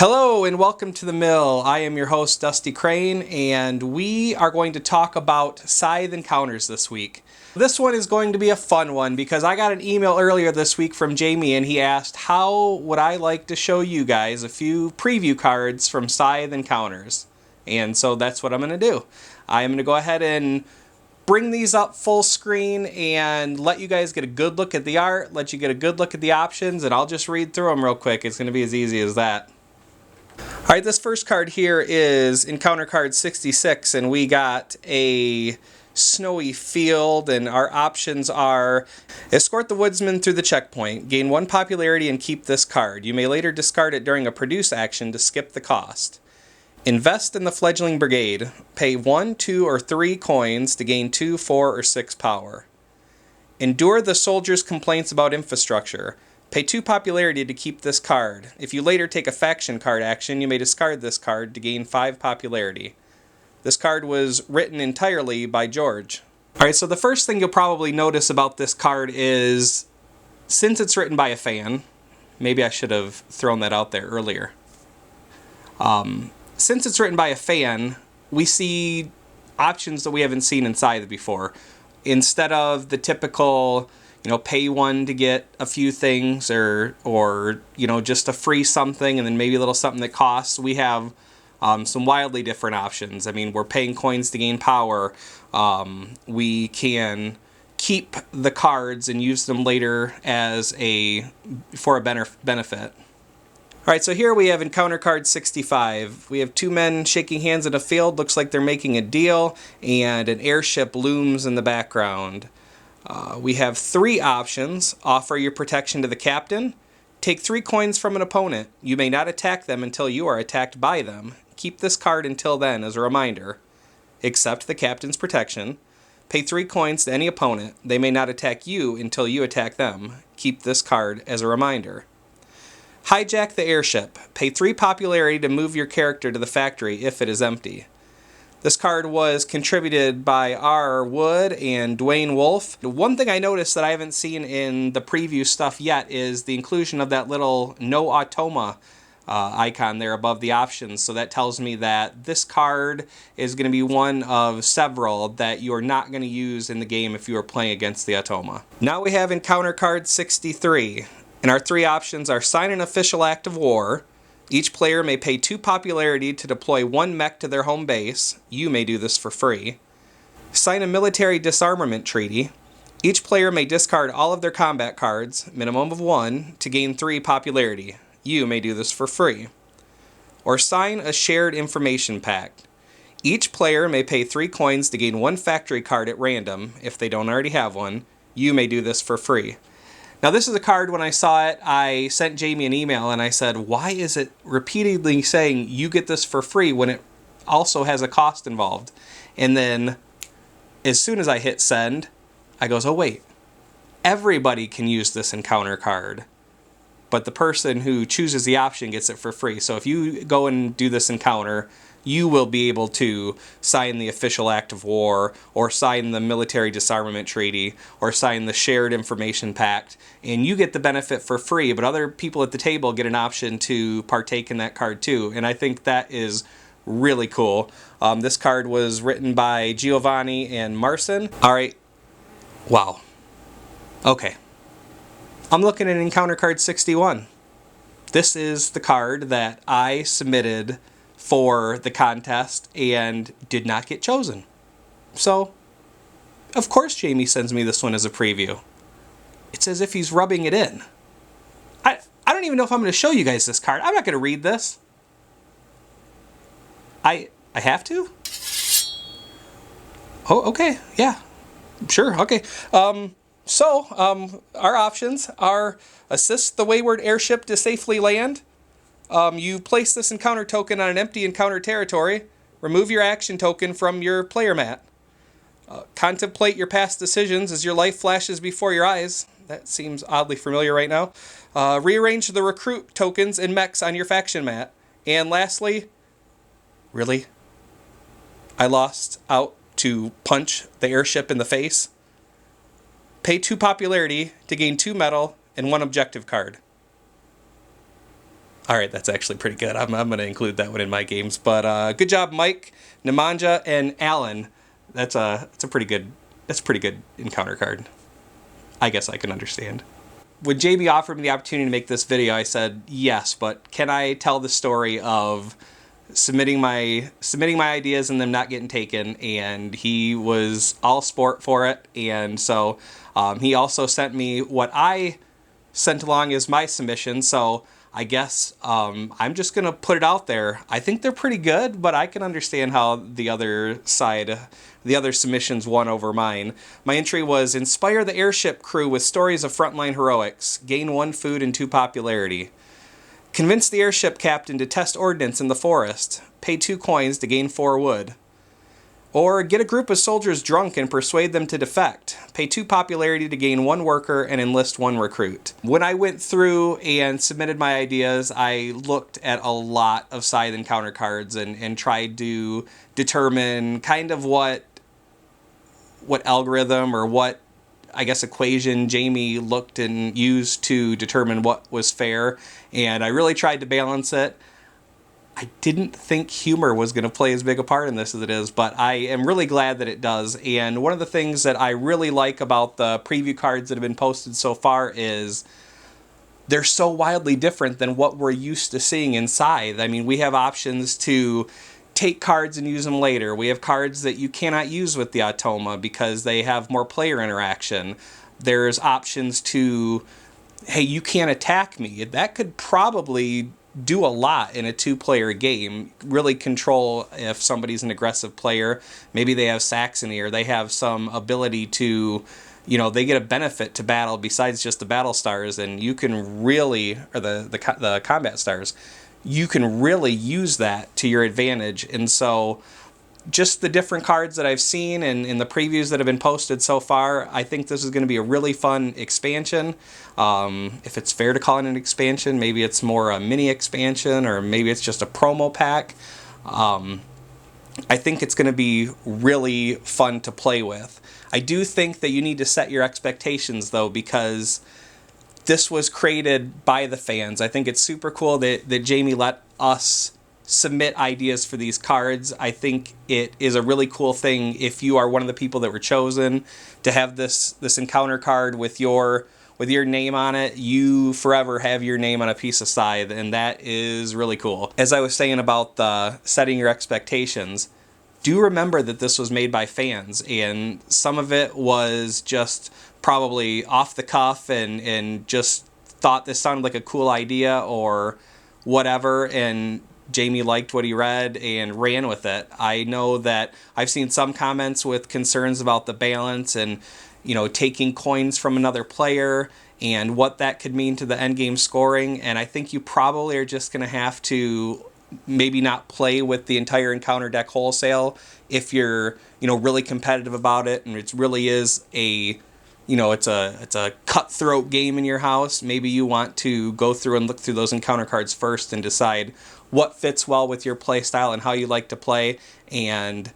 Hello and welcome to the mill. I am your host Dusty Crane and we are going to talk about Scythe encounters this week. This one is going to be a fun one because I got an email earlier this week from Jamie and he asked how would I like to show you guys a few preview cards from Scythe encounters. And so that's what I'm going to do. I'm going to go ahead and bring these up full screen and let you guys get a good look at the art, let you get a good look at the options, and I'll just read through them real quick. It's going to be as easy as that. Alright, this first card here is Encounter Card 66, and we got a snowy field, and our options are escort the woodsman through the checkpoint, gain 1 popularity and keep this card. You may later discard it during a produce action to skip the cost. Invest in the fledgling brigade. Pay 1, 2, or 3 coins to gain 2, 4, or 6 power. Endure the soldier's complaints about infrastructure. Pay 2 popularity to keep this card. If you later take a faction card action, you may discard this card to gain 5 popularity. This card was written entirely by George. Alright, so the first thing you'll probably notice about this card is, since it's written by a fan, maybe I should have thrown that out there earlier. Since it's written by a fan, we see options that we haven't seen in Scythe before. Instead of the typical, pay 1 to get a few things or just a free something and then maybe a little something that costs, we have some wildly different options. I mean, we're paying coins to gain power. We can keep the cards and use them later for a benefit. Alright, so here we have Encounter Card 65. We have 2 men shaking hands in a field, looks like they're making a deal, and an airship looms in the background. We have 3 options. Offer your protection to the captain. Take 3 coins from an opponent. You may not attack them until you are attacked by them. Keep this card until then as a reminder. Accept the captain's protection. Pay 3 coins to any opponent. They may not attack you until you attack them. Keep this card as a reminder. Hijack the Airship. Pay 3 popularity to move your character to the factory if it is empty. This card was contributed by R. Wood and Dwayne Wolf. One thing I noticed that I haven't seen in the preview stuff yet is the inclusion of that little no automa icon there above the options. So that tells me that this card is going to be one of several that you're not going to use in the game if you are playing against the automa. Now we have Encounter Card 63. And our 3 options are sign an official act of war. Each player may pay 2 popularity to deploy 1 mech to their home base. You may do this for free. Sign a military disarmament treaty. Each player may discard all of their combat cards, minimum of 1, to gain 3 popularity. You may do this for free. Or sign a shared information pact. Each player may pay 3 coins to gain 1 factory card at random, if they don't already have one. You may do this for free. Now this is a card, when I saw it, I sent Jamie an email and I said, why is it repeatedly saying you get this for free when it also has a cost involved? And then as soon as I hit send, I goes, oh wait, everybody can use this encounter card, but the person who chooses the option gets it for free. So if you go and do this encounter, you will be able to sign the official act of war, or sign the military disarmament treaty, or sign the shared information pact, and you get the benefit for free, but other people at the table get an option to partake in that card too, and I think that is really cool. This card was written by Giovanni and Marcin. Alright, wow. Okay. I'm looking at Encounter Card 61. This is the card that I submitted for the contest and did not get chosen. So, of course Jamie sends me this one as a preview. It's as if he's rubbing it in. I don't even know if I'm going to show you guys this card. I'm not going to read this. I have to? Oh, okay. Yeah. Sure. Okay. Our options are assist the wayward airship to safely land. You place this encounter token on an empty encounter territory. Remove your action token from your player mat. Contemplate your past decisions as your life flashes before your eyes. That seems oddly familiar right now. Rearrange the recruit tokens and mechs on your faction mat. And lastly, really? I lost out to punch the airship in the face? Pay 2 popularity to gain 2 metal and 1 objective card. All right, that's actually pretty good. I'm going to include that one in my games. But good job, Mike, Nemanja, and Alan. That's a pretty good encounter card. I guess I can understand. When Jamie offered me the opportunity to make this video, I said yes, but can I tell the story of submitting my ideas and them not getting taken? And he was all sport for it, and so he also sent me what I sent along as my submission. So I guess I'm just gonna put it out there. I think they're pretty good, but I can understand how the other submissions won over mine. My entry was inspire the airship crew with stories of frontline heroics, gain 1 food and 2 popularity. Convince the airship captain to test ordnance in the forest, pay 2 coins to gain 4 wood. Or get a group of soldiers drunk and persuade them to defect. Pay 2 popularity to gain 1 worker and enlist 1 recruit. When I went through and submitted my ideas, I looked at a lot of Scythe encounter cards and tried to determine kind of what algorithm or what, I guess, equation Jamie looked and used to determine what was fair. And I really tried to balance it. I didn't think humor was going to play as big a part in this as it is, but I am really glad that it does. And one of the things that I really like about the preview cards that have been posted so far is they're so wildly different than what we're used to seeing in Scythe. I mean, we have options to take cards and use them later. We have cards that you cannot use with the Automa because they have more player interaction. There's options to, hey, you can't attack me. That could probably do a lot in a 2-player game. Really control if somebody's an aggressive player. Maybe they have Saxony or they have some ability to, you know, they get a benefit to battle besides just the battle stars, and you can really, or the combat stars, you can really use that to your advantage. And so just the different cards that I've seen and in the previews that have been posted so far, I think this is going to be a really fun expansion. If it's fair to call it an expansion, maybe it's more a mini expansion, or maybe it's just a promo pack. I think it's going to be really fun to play with. I do think that you need to set your expectations, though, because this was created by the fans. I think it's super cool that Jamie let us submit ideas for these cards. I think it is a really cool thing if you are one of the people that were chosen to have this encounter card with your name on it. You forever have your name on a piece of Scythe, and that is really cool. As I was saying about the setting your expectations, do remember that this was made by fans, and some of it was just probably off the cuff and just thought this sounded like a cool idea or whatever, and Jamie liked what he read and ran with it. I know that I've seen some comments with concerns about the balance and, you know, taking coins from another player and what that could mean to the endgame scoring, and I think you probably are just going to have to maybe not play with the entire encounter deck wholesale if you're, you know, really competitive about it and it really is a, you know, it's a cutthroat game in your house. Maybe you want to go through and look through those encounter cards first and decide what fits well with your play style and how you like to play. And,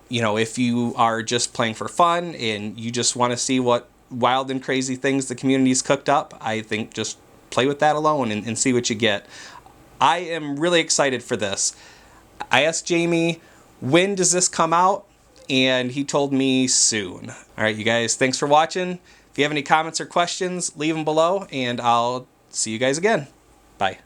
you know, if you are just playing for fun and you just want to see what wild and crazy things the community's cooked up, I think just play with that alone and see what you get. I am really excited for this. I asked Jamie, when does this come out? And he told me soon. All right, you guys, thanks for watching. If you have any comments or questions, leave them below, and I'll see you guys again. Bye.